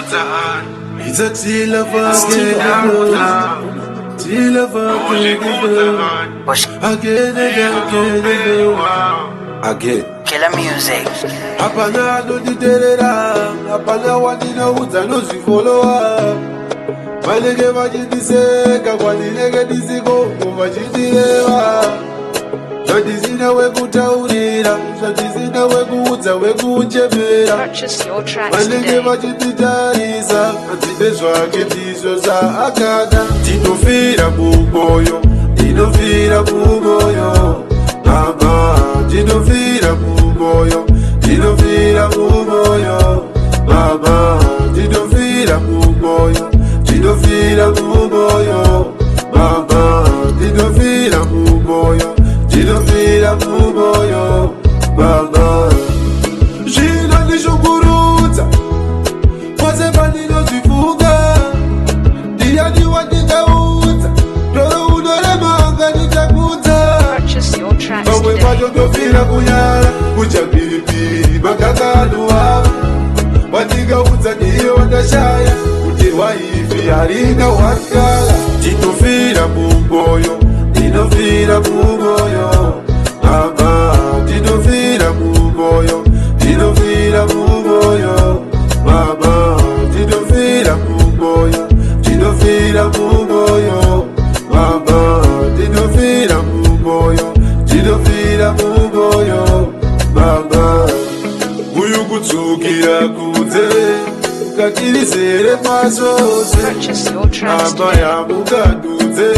It's a till of a till of again. Killer music. Apana no diterera, apana wadina uza no zikoloa. Malege vajidiseka, kwaninege disiko, vajidilewa. Zadizina wekutaurira, zadizina wekuudza wekuchemera. Malege vajiditarisa, adzide zvake ndizvo zvaakada. Tinofira mumoyo, tinofira mumoyo. Mama, tinofira mumoyo, tinofira mumoyo. Mama, tinofira mumoyo, tinofira mumoyo. Mama, tinofira mumoyo, tinofira mumoyo. Mama, zvino ndishukurudza kwose pandinozvifunga. Ndiani wandingaudza toro unoremanga ndichakudza. Pamwe pacho ndofira kunyara kuchapiripiri makakano ava. Wandingaudza ndiye wandashaya kuti waifi harina wakala. Tinofira mumoyo, tinofira mumoyo. Mama, tinofira mumoyo, tinofira mumoyo. Mama, tinofira mumoyo, tinofira mumoyo. Mama, tinofira mumoyo, tinofira mumoyo. Mama, uyu kudzukira kunze ukatirizere masose. Mama yamukadudze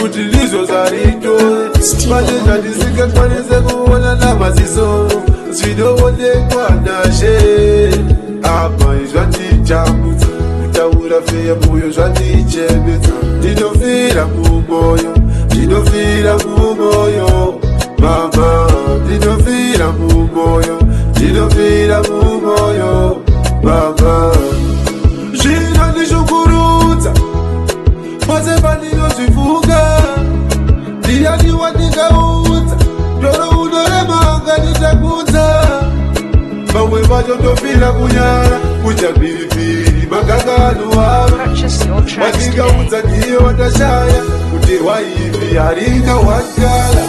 kuti ndizvo zvaritore. Manje zvandisingakwanise kuona namaziso zvinoonekwa nashe. Apa zvanditambudza kutaura feya moyo zvandichembedza. Ndinofira mumoyo, ndinofira mumoyo. Mama, ndinofira mumoyo, ndinofira mumoyo. Mama, zvino ndishukurudza pose pandinozvifunga. Ndiani wandingaudza toro unoremanga ndichakudza. Pamwe pacho ndofira kunyara kuchapiripiri makakano ava. Wandingaudza ndiye wandashaya kuti waifi harina wakala.